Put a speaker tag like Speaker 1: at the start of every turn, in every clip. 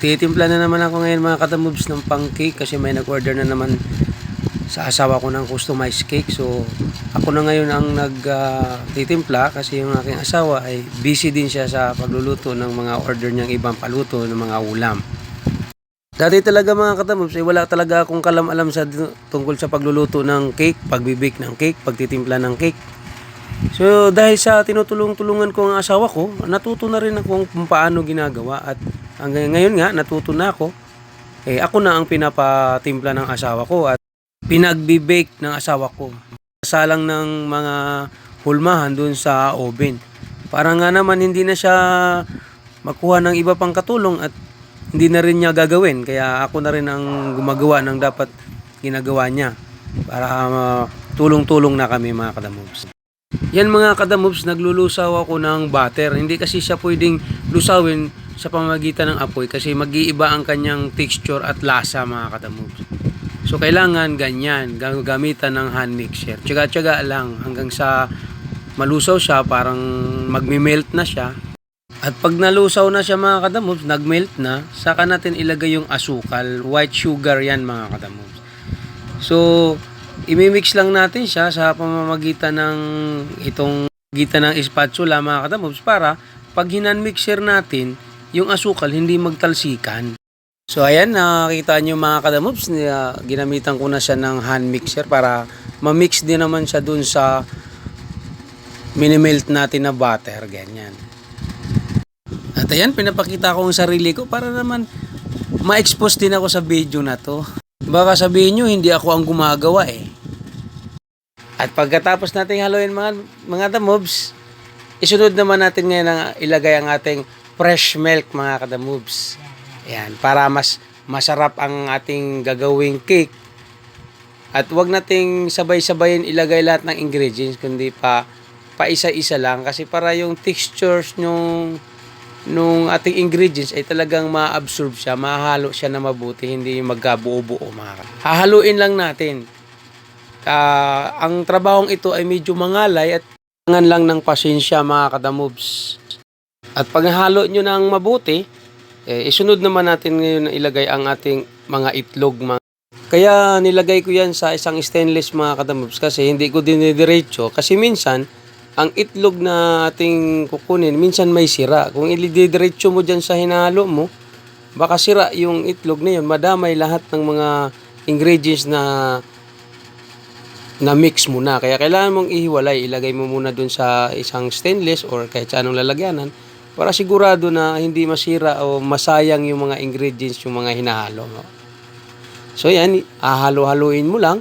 Speaker 1: Titimpla na naman ako ngayon mga katamobs ng pang cake kasi may nag-order na naman sa asawa ko ng customized cake. So ako na ngayon ang nagtitimpla kasi yung aking asawa ay busy din siya sa pagluluto ng mga order niyang ibang paluto ng mga ulam. Dati talaga mga katamobs ay wala talaga akong kalam-alam tungkol sa pagluluto ng cake, pagbibake ng cake, pagtitimpla ng cake. So dahil sa tinutulong-tulungan ko ang asawa ko, natuto na rin ako kung paano ginagawa at hanggang ngayon nga natuto na ako. Ako na ang pinapatimpla ng asawa ko at pinagbi-bake ng asawa ko. Salang ng mga hulmahan dun sa oven. Para nga naman hindi na siya makuha ng iba pang katulong at hindi na rin niya gagawin. Kaya ako na rin ang gumagawa ng dapat ginagawa niya. Para tulong-tulong na kami mga kadamobs. Yan mga kadamobs, naglulusaw ako ng butter. Hindi kasi siya pwedeng lusawin sa pamamagitan ng apoy kasi mag-iiba ang kanyang texture at lasa mga kadamobs. So kailangan ganyan, gamitan ng hand mixer. Tiyaga-tiyaga lang hanggang sa malusaw siya, parang magme-melt na siya. At pag nalusaw na siya mga kadamobs, nag-melt na, saka natin ilagay yung asukal, white sugar yan mga kadamobs. So imimix lang natin siya sa pamamagitan ng spatula mga kadamobs para pag hinan-mixer natin, yung asukal hindi magtalsikan. So ayan, nakikita nyo mga kadamobs, ginamitan ko na siya ng hand mixer para ma-mix din naman siya dun sa minimelt natin na butter, ganyan. At ayan, pinapakita ko ang sarili ko para naman ma-expose din ako sa video na to. Baka sabihin nyo, hindi ako ang gumagawa At pagkatapos nating haluin mga damobs, isunod naman natin ngayon ang ilagay ang ating fresh milk mga kadamobs. Ayan, para mas masarap ang ating gagawing cake. At wag nating sabay-sabayin ilagay lahat ng ingredients, kundi pa isa-isa lang kasi para yung textures nung ating ingredients ay talagang ma-absorb siya, mahalo siya na mabuti, hindi magkabuo-buo mga. Hahaluin lang natin. Ang trabahong ito ay medyo mangalay at kailangan lang ng pasensya mga kadamobs. At pag nahalo nyo ng mabuti, isunod naman natin ngayon na ilagay ang ating mga itlog. Kaya nilagay ko yan sa isang stainless mga kadamobs kasi hindi ko dinidiretso kasi minsan ang itlog na ating kukunin, minsan may sira. Kung ilidiretso mo dyan sa hinalo mo, baka sira yung itlog na yun. Madamay lahat ng mga ingredients na mix mo na. Kaya kailangan mong ihiwalay. Ilagay mo muna dun sa isang stainless or kahit sa anong lalagyanan para sigurado na hindi masira o masayang yung mga ingredients, yung mga hinahalo mo. So yan, hahalo-haluin mo lang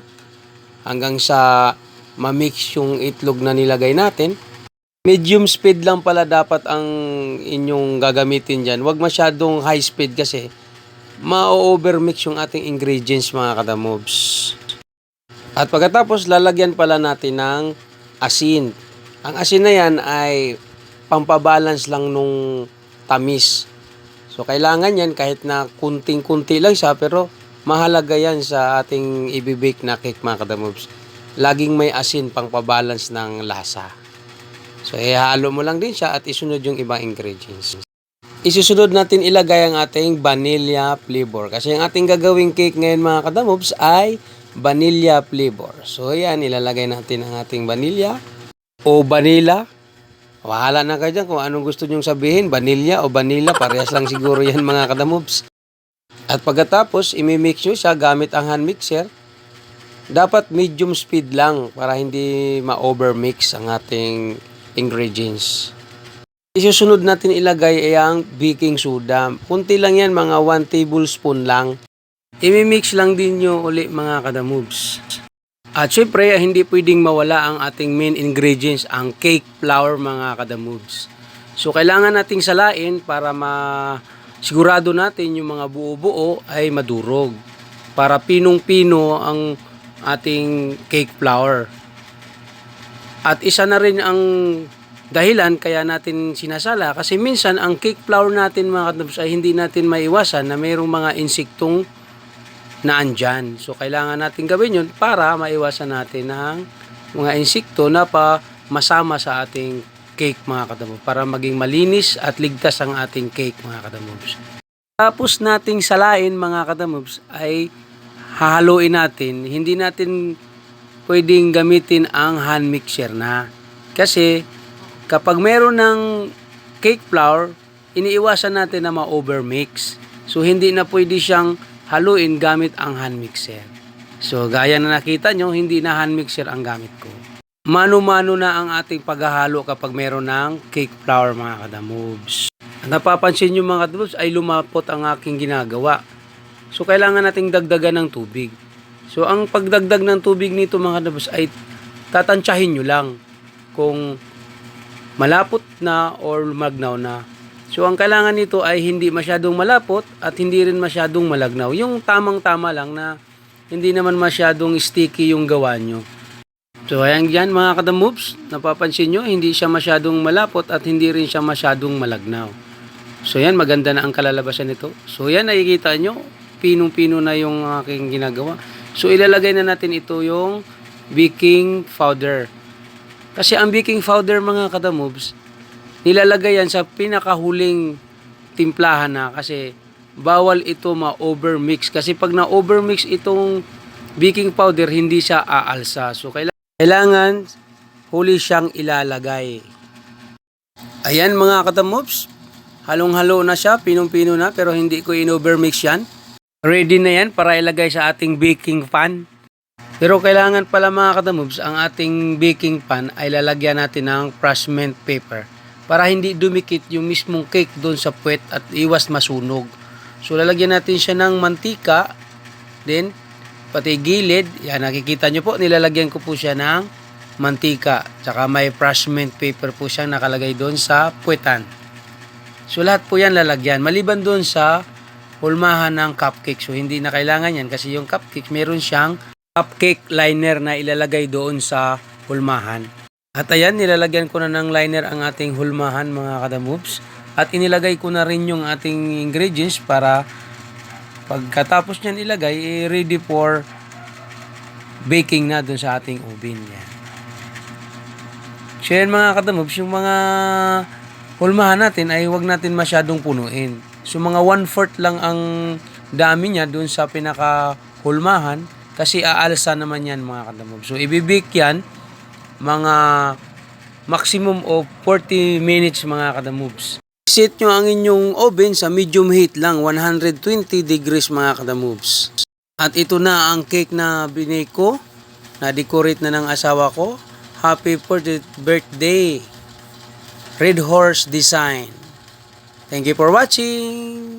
Speaker 1: hanggang sa ma-mix yung itlog na nilagay natin. Medium speed lang pala dapat ang inyong gagamitin dyan. Huwag masyadong high speed kasi ma-overmix yung ating ingredients mga kadamobs. At pagkatapos lalagyan pala natin ng asin. Ang asin na yan ay pampabalance lang nung tamis. So kailangan yan kahit na kunting-kunti lang siya pero mahalaga yan sa ating ibibake na cake mga kadamobs. Laging may asin pang pabalance ng lasa. So, ihalo mo lang din siya at isunod yung ibang ingredients. Isusunod natin ilagay ang ating vanilla flavor. Kasi ang ating gagawing cake ngayon mga kadamobs ay vanilla flavor. So, yan, ilalagay natin ang ating vanilla o vanilla. Wahala na kayo dyan kung anong gusto nyong sabihin, vanilla o vanilla. Parehas lang siguro yan mga kadamobs. At pagkatapos, imimix nyo siya gamit ang hand mixer. Dapat medium speed lang para hindi ma-overmix ang ating ingredients. Isusunod natin ilagay ay ang baking soda. Kunti lang yan, mga 1 tablespoon lang. Imimix lang din nyo uli mga kadamobs. At syempre, hindi pwedeng mawala ang ating main ingredients, ang cake flour mga kadamobs. So kailangan nating salain para sigurado natin yung mga buo-buo ay madurog. Para pinong-pino ang ating cake flour. At isa na rin ang dahilan kaya natin sinasala kasi minsan ang cake flour natin mga kadamobs ay hindi natin maiwasan na mayroong mga insektong na andyan. So kailangan natin gawin yun para maiwasan natin ang mga insekto na masama sa ating cake mga kadamobs para maging malinis at ligtas ang ating cake mga kadamobs. Tapos nating salain mga kadamobs ay hahaluin natin. Hindi natin pwedeng gamitin ang hand mixer na. Kasi kapag meron ng cake flour, iniiwasan natin na ma-overmix. So hindi na pwede siyang haluin gamit ang hand mixer. So gaya na nakita nyo, hindi na hand mixer ang gamit ko. Mano-mano na ang ating paghahalo kapag meron ng cake flour mga kadamobs. Napapansin nyo mga kadamobs ay lumapot ang aking ginagawa. So kailangan nating dagdagan ng tubig. So ang pagdagdag ng tubig nito mga kadamobs ay tatansyahin nyo lang kung malapot na or magnaw na. So ang kailangan nito ay hindi masyadong malapot at hindi rin masyadong malagnaw. Yung tamang-tama lang na hindi naman masyadong sticky yung gawa nyo. So ayan yan mga kadamobs, napapansin nyo, hindi siya masyadong malapot at hindi rin siya masyadong malagnaw. So yan, maganda na ang kalalabasan nito. So yan, nakikita nyo, pinong-pino na yung aking ginagawa. So ilalagay na natin ito yung baking powder. Kasi ang baking powder mga kadamobs, nilalagay yan sa pinakahuling timplahan na kasi bawal ito ma-overmix. Kasi pag na-overmix itong baking powder, hindi siya aalsa. So kailangan huli siyang ilalagay. Ayan mga kadamobs, halong-halo na siya, pinong-pino na pero hindi ko in-overmix yan. Ready na yan para ilagay sa ating baking pan. Pero kailangan pala mga kadamobs, ang ating baking pan ay lalagyan natin ng parchment paper para hindi dumikit yung mismong cake doon sa puwet at iwas masunog. So lalagyan natin siya ng mantika, then pati gilid, yan nakikita nyo po, nilalagyan ko po siya ng mantika. Tsaka may parchment paper po siyang nakalagay doon sa puwetan. So lahat po yan lalagyan. Maliban doon sa hulmahan ng cupcake. So hindi na kailangan yan kasi yung cupcake meron siyang cupcake liner na ilalagay doon sa hulmahan. At ayan, nilalagyan ko na ng liner ang ating hulmahan mga kadamobs. At inilagay ko na rin yung ating ingredients para pagkatapos niyan ilagay, ready for baking na dun sa ating oven. Yan. So yan mga kadamobs, yung mga hulmahan natin ay huwag natin masyadong punuin. So mga 1/4 lang ang dami niya dun sa pinaka-hulmahan kasi aalsa naman yan mga kadamobs. So ibibake yan mga maximum of 40 minutes mga kadamobs. Set nyo ang inyong oven sa medium heat lang, 120 degrees mga kadamobs. At ito na ang cake na binake ko, na-decorate na ng asawa ko. Happy 40th birthday, Red Horse Design. Thank you for watching.